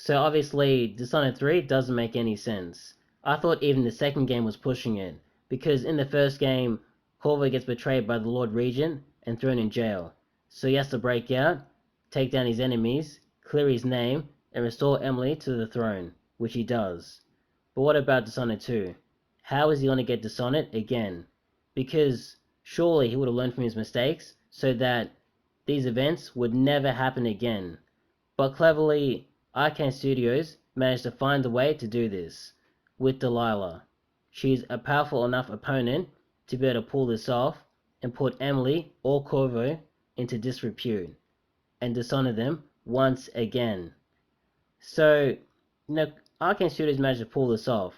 So obviously, Dishonored 3 doesn't make any sense. I thought even the second game was pushing it, because in the first game, Corvo gets betrayed by the Lord Regent and thrown in jail. So he has to break out, take down his enemies, clear his name, and restore Emily to the throne, which he does. But what about Dishonored 2? How is he going to get Dishonored again? Because surely he would have learned from his mistakes so that these events would never happen again. But cleverly, Arkane Studios managed to find a way to do this with Delilah. She's a powerful enough opponent to be able to pull this off and put Emily or Corvo into disrepute and dishonor them once again. So, Arkane Studios managed to pull this off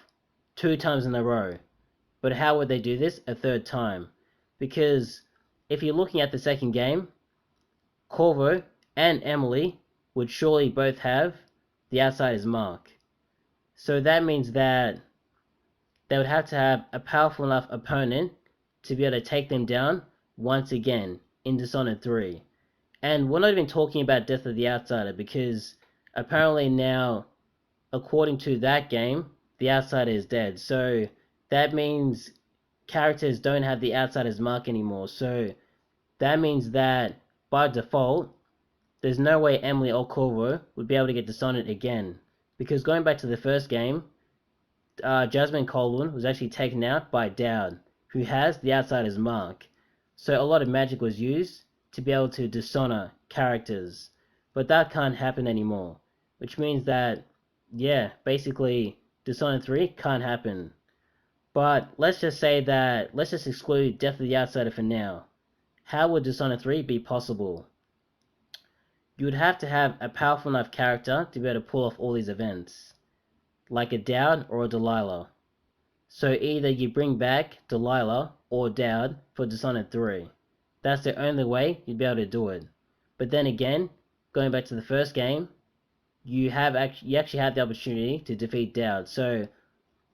2 times in a row. But how would they do this a third time? Because if you're looking at the second game, Corvo and Emily would surely both have the outsider's mark. So that means that they would have to have a powerful enough opponent to be able to take them down once again in Dishonored 3. And we're not even talking about Death of the Outsider, because apparently now, according to that game, the outsider is dead. So that means characters don't have the outsider's mark anymore. So that means that by default, there's no way Emily or Corvo would be able to get Dishonored again. Because going back to the first game, Jasmine Colwyn was actually taken out by Dowd, who has the outsider's mark. So a lot of magic was used to be able to dishonor characters. But that can't happen anymore. Which means that, yeah, basically, Dishonored 3 can't happen. But let's just exclude Death of the Outsider for now. How would Dishonored 3 be possible? You would have to have a powerful enough character to be able to pull off all these events, like a Dowd or a Delilah. So either you bring back Delilah or Dowd for Dishonored 3. That's the only way you'd be able to do it. But then again, going back to the first game, you actually have the opportunity to defeat Dowd. So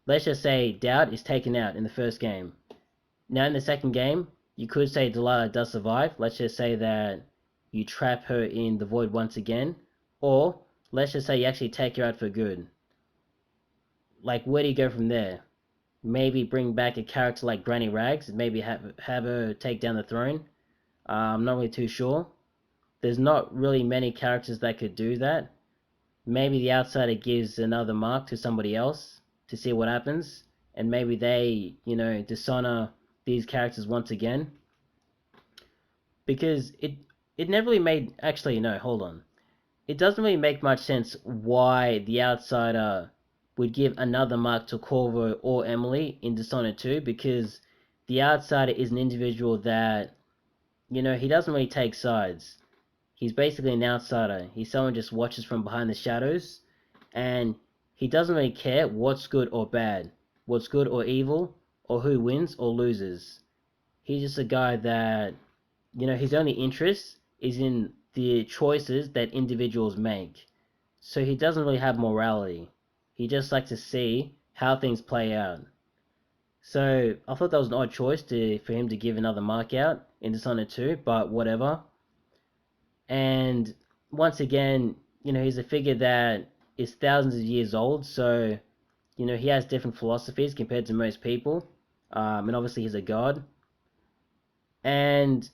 let's just say Dowd is taken out in the first game. Now in the second game, you could say Delilah does survive. Let's just say that you trap her in the void once again, or let's just say you actually take her out for good. Like, where do you go from there? Maybe bring back a character like Granny Rags, and maybe have her take down the throne. I'm not really too sure. There's not really many characters that could do that. Maybe the outsider gives another mark to somebody else to see what happens, and maybe they, dishonor these characters once again. Because it never really made, actually no, hold on. It doesn't really make much sense why the outsider would give another mark to Corvo or Emily in Dishonored 2, because the outsider is an individual that, he doesn't really take sides. He's basically an outsider. He's someone who just watches from behind the shadows, and he doesn't really care what's good or bad, what's good or evil, or who wins or loses. He's just a guy that, his only interest is in the choices that individuals make. So he doesn't really have morality. He just likes to see how things play out. So I thought that was an odd choice for him to give another mark out in Dishonored 2, but whatever. And once again, he's a figure that is thousands of years old, so he has different philosophies compared to most people. And obviously he's a god. And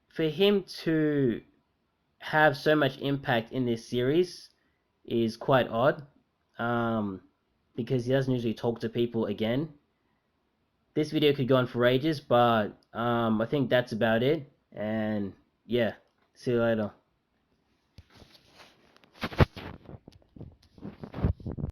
for him to have so much impact in this series is quite odd, because he doesn't usually talk to people again. This video could go on for ages, but I think that's about it. And yeah, see you later.